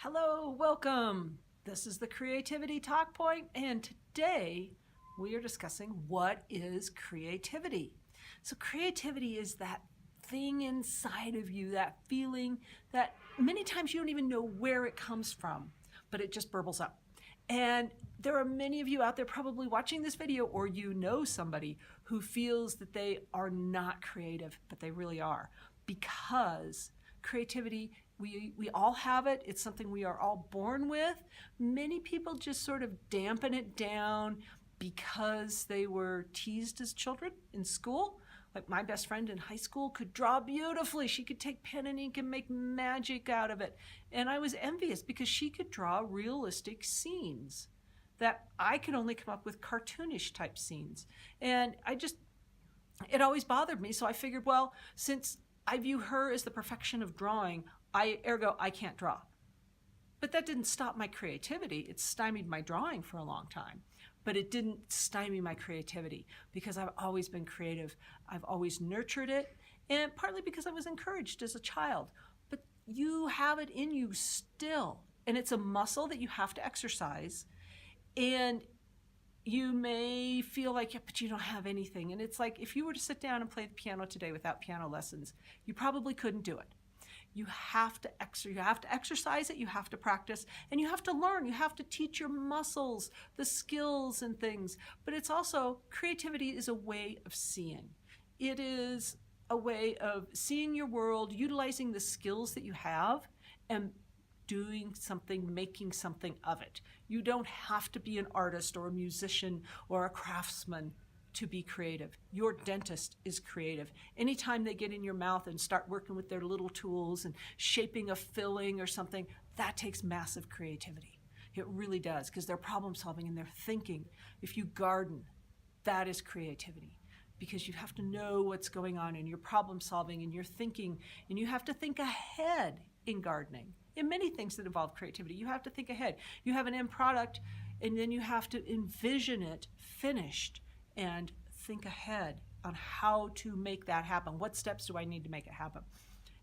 Hello, welcome. This is the Creativity Talk Point, and today we are discussing what is creativity. So, creativity is that thing inside of you, that feeling that many times you don't even know where it comes from, but it just burbles up. And there are many of you out there probably watching this video, or you know somebody who feels that they are not creative, but they really are, because creativity, we all have it. It's something we are all born with. Many people just sort of dampen it down because they were teased as children in school. Like my best friend in high school could draw beautifully. She could take pen and ink and make magic out of it. And I was envious because she could draw realistic scenes that I could only come up with cartoonish type scenes. And it always bothered me. So I figured, well, since I view her as the perfection of drawing, I can't draw. But that didn't stop my creativity. It stymied my drawing for a long time. But it didn't stymie my creativity because I've always been creative. I've always nurtured it, and partly because I was encouraged as a child. But you have it in you still, and it's a muscle that you have to exercise. And you may feel like, yeah, but you don't have anything. And it's like if you were to sit down and play the piano today without piano lessons, you probably couldn't do it. You have to exercise it, you have to practice, and you have to learn. You have to teach your muscles the skills and things. But it's also, creativity is a way of seeing. It is a way of seeing your world, utilizing the skills that you have, and doing something, making something of it. You don't have to be an artist or a musician or a craftsman to be creative. Your dentist is creative. Anytime they get in your mouth and start working with their little tools and shaping a filling or something, that takes massive creativity. It really does, because they're problem solving and they're thinking. If you garden, that is creativity, because you have to know what's going on and you're problem solving and you're thinking, and you have to think ahead in gardening. In many things that involve creativity, you have to think ahead. You have an end product, and then you have to envision it finished and think ahead on how to make that happen. What steps do I need to make it happen?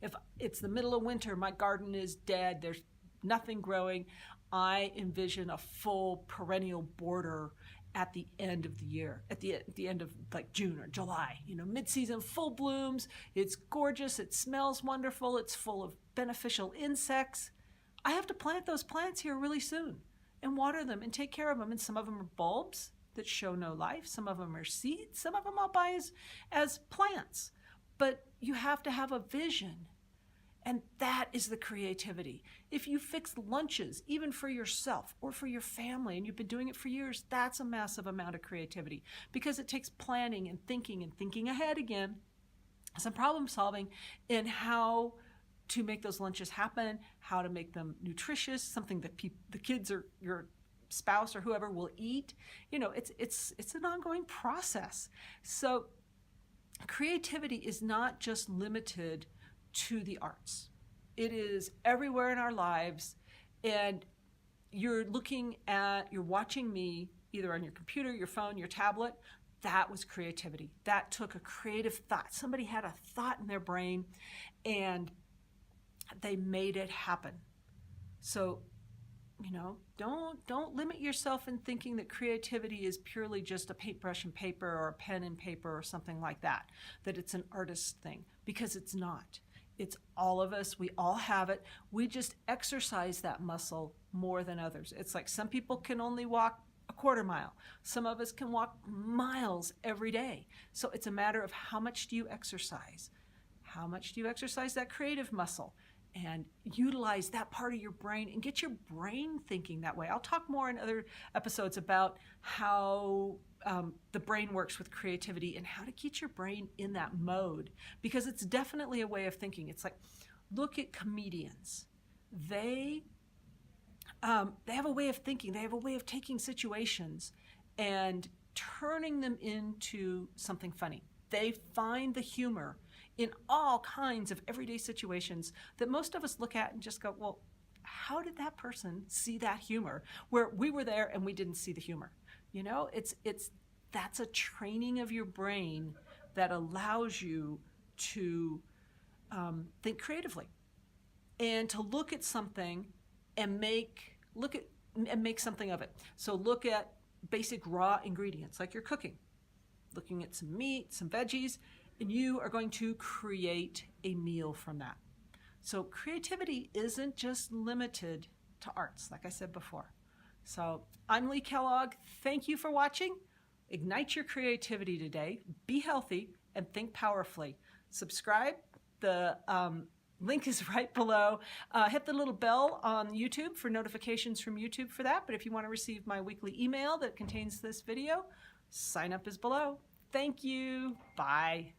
If it's the middle of winter, my garden is dead, there's nothing growing, I envision a full perennial border at the end of the year, at the end of like June or July, mid-season, full blooms, it's gorgeous, it smells wonderful, it's full of beneficial insects. I have to plant those plants here really soon and water them and take care of them. And some of them are bulbs that show no life. Some of them are seeds. Some of them I'll buy as plants. But you have to have a vision. And that is the creativity. If you fix lunches, even for yourself or for your family, and you've been doing it for years, that's a massive amount of creativity, because it takes planning and thinking ahead again, some problem solving in how to make those lunches happen, how to make them nutritious, something that the kids or your spouse or whoever will eat. It's an ongoing process. So creativity is not just limited to the arts. It is everywhere in our lives. And you're watching me either on your computer, your phone, your tablet. That was creativity. That took a creative thought. Somebody had a thought in their brain and they made it happen. So don't limit yourself in thinking that creativity is purely just a paintbrush and paper or a pen and paper or something like that it's an artist thing, because it's not. It's all of us. We all have it. We just exercise that muscle more than others. It's like some people can only walk a quarter mile. Some of us can walk miles every day. So it's a matter of how much do you exercise? How much do you exercise that creative muscle? And utilize that part of your brain and get your brain thinking that way. I'll talk more in other episodes about how the brain works with creativity and how to get your brain in that mode, because it's definitely a way of thinking. It's like, look at comedians. They have a way of thinking. They have a way of taking situations and turning them into something funny. They find the humor in all kinds of everyday situations that most of us look at and just go, well, how did that person see that humor where we were there and we didn't see the humor? That's a training of your brain that allows you to think creatively and to look at something and make something of it. So look at basic raw ingredients like you're cooking, looking at some meat, some veggies, and you are going to create a meal from that. So creativity isn't just limited to arts, like I said before. So I'm Lee Kellogg. Thank you for watching. Ignite your creativity today. Be healthy and think powerfully. Subscribe. The link is right below. Hit the little bell on YouTube for notifications from YouTube for that. But if you want to receive my weekly email that contains this video, sign up is below. Thank you. Bye.